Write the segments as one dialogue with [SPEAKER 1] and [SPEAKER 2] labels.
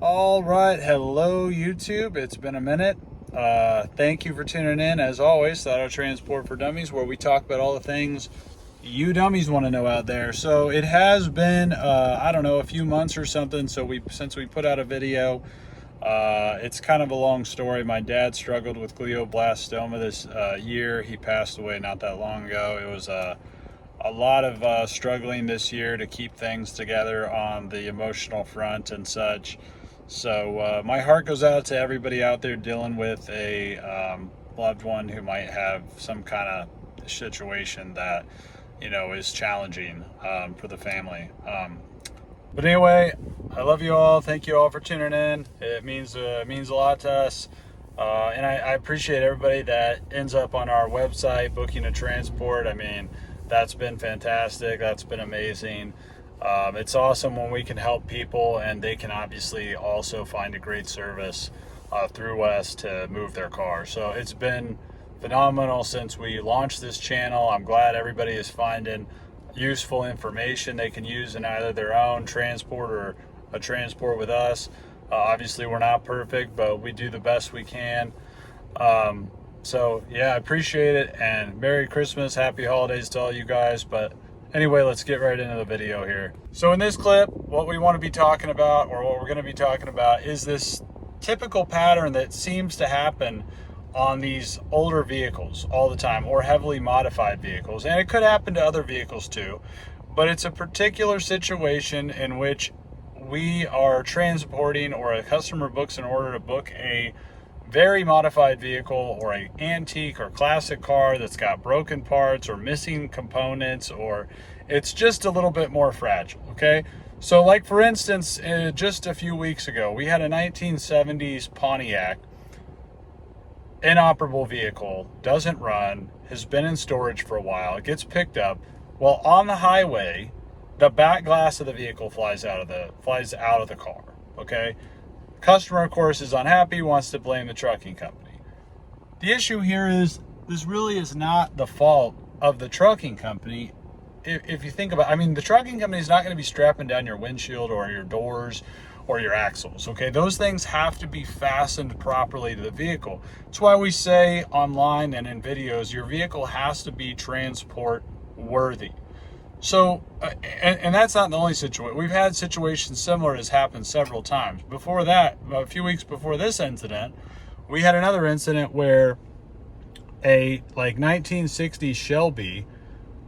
[SPEAKER 1] All right, hello YouTube. It's been a minute. Thank you for tuning in. As always, Auto Transport for Dummies, where we talk about all the things you dummies want to know out there. So it has been, I don't know, a few months or something. Since we put out a video. It's kind of a long story. My dad struggled with glioblastoma this year. He passed away not that long ago. It was a lot of struggling this year to keep things together on the emotional front and such. So my heart goes out to everybody out there dealing with a loved one who might have some kind of situation that, you know, is challenging for the family. But anyway, I love you all. Thank you all for tuning in. It means a lot to us. And I appreciate everybody that ends up on our website booking a transport. I mean, that's been fantastic. That's been amazing. It's awesome when we can help people and they can obviously also find a great service through us to move their car. So it's been phenomenal since we launched this channel. I'm glad everybody is finding useful information they can use in either their own transport or a transport with us. Obviously, we're not perfect, but we do the best we can. So yeah, I appreciate it, and Merry Christmas, Happy Holidays to all you guys. But anyway, let's get right into the video here. So in this clip, what we want to be talking about, or what we're going to be talking about, is this typical pattern that seems to happen on these older vehicles all the time, or heavily modified vehicles. And it could happen to other vehicles too, but it's a particular situation in which we are transporting, or a customer books an order to book a very modified vehicle or an antique or classic car that's got broken parts or missing components, or it's just a little bit more fragile. Okay, so like for instance, just a few weeks ago, we had a 1970s Pontiac, inoperable vehicle, doesn't run, has been in storage for a while. It gets picked up. Well, on the highway, the back glass of the vehicle flies out of the car. Okay, customer, of course, is unhappy, wants to blame the trucking company. The issue here is this really is not the fault of the trucking company. If you think about, I mean, the trucking company is not going to be strapping down your windshield or your doors or your axles. Okay, those things have to be fastened properly to the vehicle. That's why we say online and in videos, your vehicle has to be transport worthy. So, and that's not the only situation. We've had situations similar as happened several times. Before that, a few weeks before this incident, we had another incident where a 1960s Shelby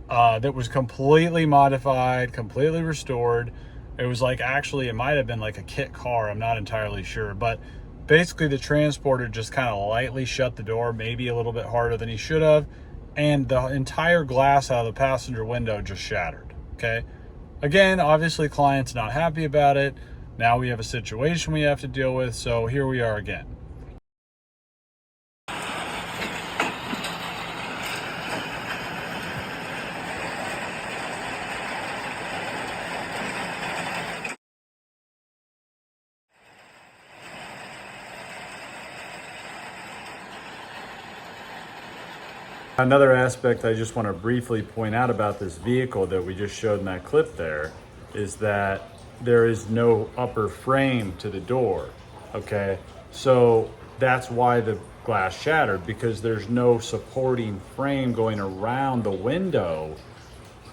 [SPEAKER 1] that was completely modified, completely restored. It was actually, it might have been like a kit car. I'm not entirely sure, but basically the transporter just kind of lightly shut the door, maybe a little bit harder than he should have. And the entire glass out of the passenger window just shattered. Okay. Again, obviously client's not happy about it. Now we have a situation we have to deal with. So here we are again. Another aspect I just want to briefly point out about this vehicle that we just showed in that clip there is that there is no upper frame to the door. Okay, so that's why the glass shattered, because there's no supporting frame going around the window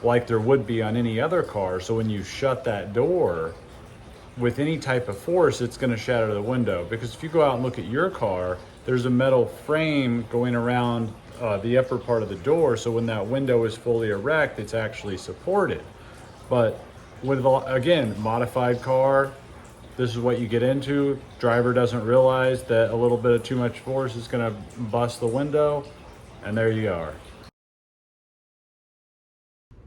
[SPEAKER 1] like there would be on any other car. So when you shut that door with any type of force, it's going to shatter the window. Because if you go out and look at your car, there's a metal frame going around the upper part of the door, so when that window is fully erect, it's actually supported. But with, again, modified car, this is what you get into. Driver doesn't realize that a little bit of too much force is going to bust the window, and there you are.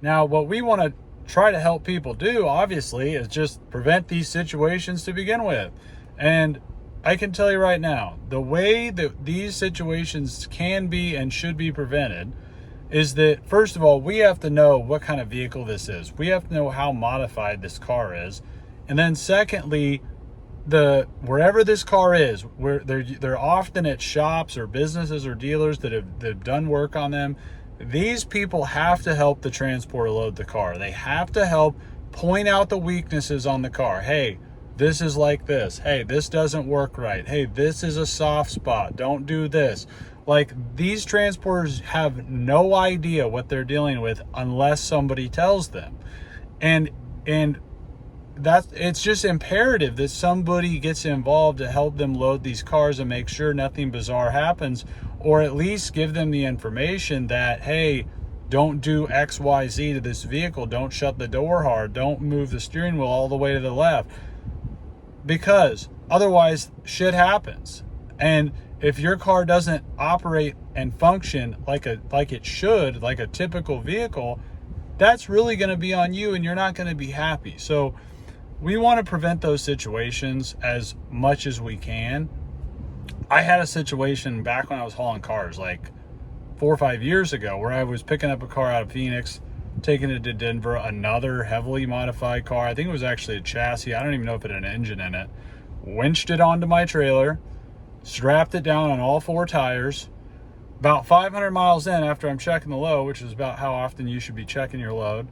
[SPEAKER 1] Now, what we want to try to help people do, obviously, is just prevent these situations to begin with. And I can tell you right now, the way that these situations can be and should be prevented is that, first of all, we have to know what kind of vehicle this is. We have to know how modified this car is. And then secondly, wherever this car is, where they're often at shops or businesses or dealers that have done work on them. These people have to help the transporter load the car. They have to help point out the weaknesses on the car. Hey, this is like this. Hey, this doesn't work right. Hey, this is a soft spot. Don't do this. Like, these transporters have no idea what they're dealing with unless somebody tells them. And it's just imperative that somebody gets involved to help them load these cars and make sure nothing bizarre happens, or at least give them the information that, hey, don't do X, Y, Z to this vehicle. Don't shut the door hard. Don't move the steering wheel all the way to the left, because otherwise shit happens. And if your car doesn't operate and function like it should, like a typical vehicle, that's really going to be on you, and you're not going to be happy. So we want to prevent those situations as much as we can. I had a situation back when I was hauling cars like 4 or 5 years ago where I was picking up a car out of Phoenix, taking it to Denver, another heavily modified car. I think it was actually a chassis. I don't even know if it had an engine in it. Winched it onto my trailer, strapped it down on all 4 tires. About 500 miles in, after I'm checking the load, which is about how often you should be checking your load,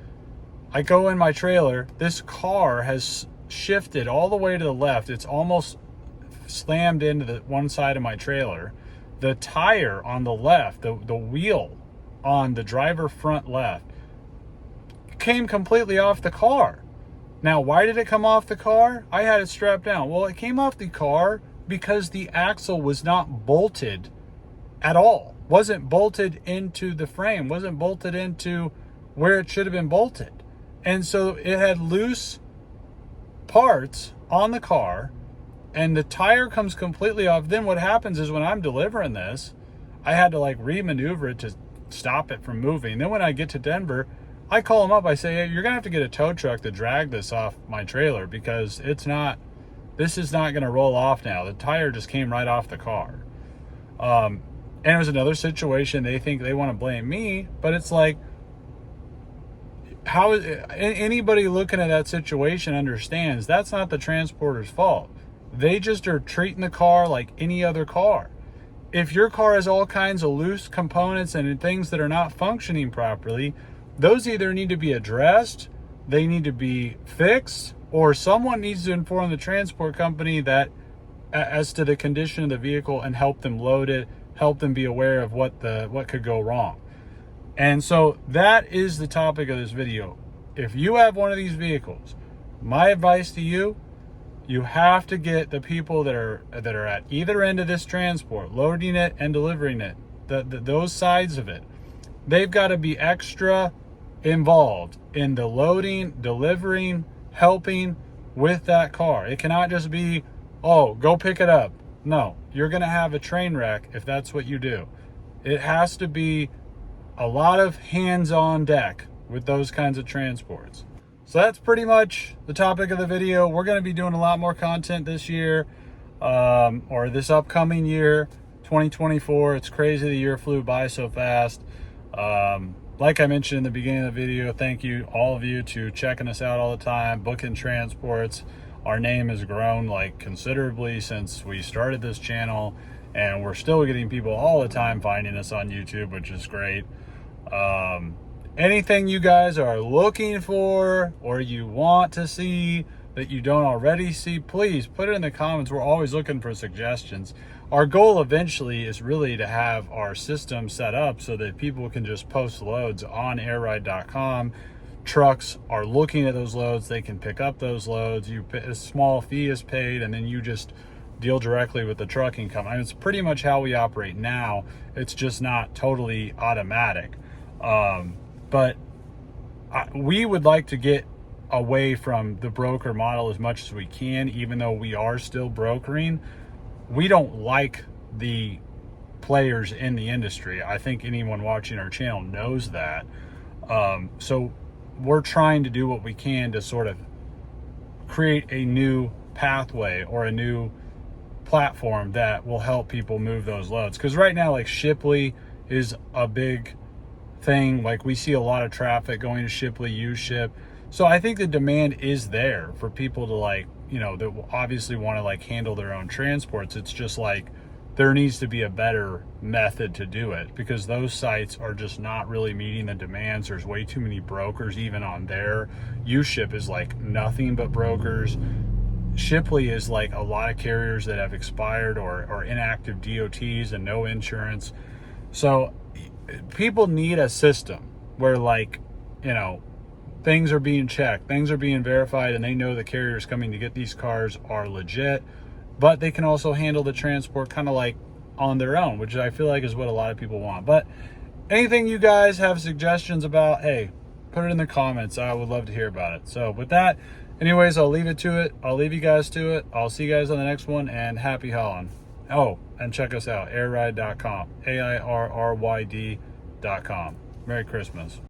[SPEAKER 1] I go in my trailer. This car has shifted all the way to the left. It's almost slammed into the one side of my trailer. The tire on the left, the wheel on the driver front left, came completely off the car. Now, why did it come off the car? I had it strapped down. Well, it came off the car because the axle was not bolted at all. Wasn't bolted into the frame. Wasn't bolted into where it should have been bolted. And so it had loose parts on the car, and the tire comes completely off. Then what happens is when I'm delivering this, I had to like re-maneuver it to stop it from moving. Then when I get to Denver, I call them up. I say, hey, you're going to have to get a tow truck to drag this off my trailer, because this is not going to roll off now. The tire just came right off the car. And it was another situation. They think they want to blame me, but it's like, how is anybody looking at that situation understands that's not the transporter's fault. They just are treating the car like any other car. If your car has all kinds of loose components and things that are not functioning properly, those either need to be addressed, they need to be fixed, or someone needs to inform the transport company that as to the condition of the vehicle and help them load it, help them be aware of what could go wrong. And so that is the topic of this video. If you have one of these vehicles, my advice to you, you have to get the people that are at either end of this transport, loading it and delivering it, those sides of it. They've got to be extra involved in the loading, delivering, helping with that car. It cannot just be, oh, go pick it up. No, you're going to have a train wreck if that's what you do. It has to be a lot of hands on deck with those kinds of transports. So that's pretty much the topic of the video. We're going to be doing a lot more content this year, or this upcoming year, 2024. It's crazy the year flew by so fast. Like I mentioned in the beginning of the video, thank you, all of you, to checking us out all the time, booking transports. Our name has grown like considerably since we started this channel, and we're still getting people all the time finding us on YouTube, which is great. Anything you guys are looking for or you want to see that you don't already see, please put it in the comments. We're always looking for suggestions. Our goal eventually is really to have our system set up so that people can just post loads on airride.com. Trucks are looking at those loads. They can pick up those loads. A small fee is paid, and then you just deal directly with the trucking company. I mean, it's pretty much how we operate now. It's just not totally automatic. But we would like to get away from the broker model as much as we can, even though we are still brokering. We don't like the players in the industry. I think anyone watching our channel knows that. So we're trying to do what we can to sort of create a new pathway or a new platform that will help people move those loads. Because right now, like, Shipley is a big thing. Like, we see a lot of traffic going to Shipley, U-Ship. So I think the demand is there for people to, like, you know, that obviously want to, like, handle their own transports. It's just like there needs to be a better method to do it, because those sites are just not really meeting the demands. There's way too many brokers even on there. U-Ship is like nothing but brokers. Shipley is like a lot of carriers that have expired or inactive DOTs and no insurance. So people need a system where, like, you know, things are being checked, things are being verified, and they know the carriers coming to get these cars are legit, but they can also handle the transport kind of like on their own, which I feel like is what a lot of people want. But anything you guys have suggestions about, hey, put it in the comments. I would love to hear about it. So with that, anyways, I'll leave you guys to it. I'll see you guys on the next one, and happy hauling. Oh, and check us out, airride.com, AIRRYD.com. Merry Christmas.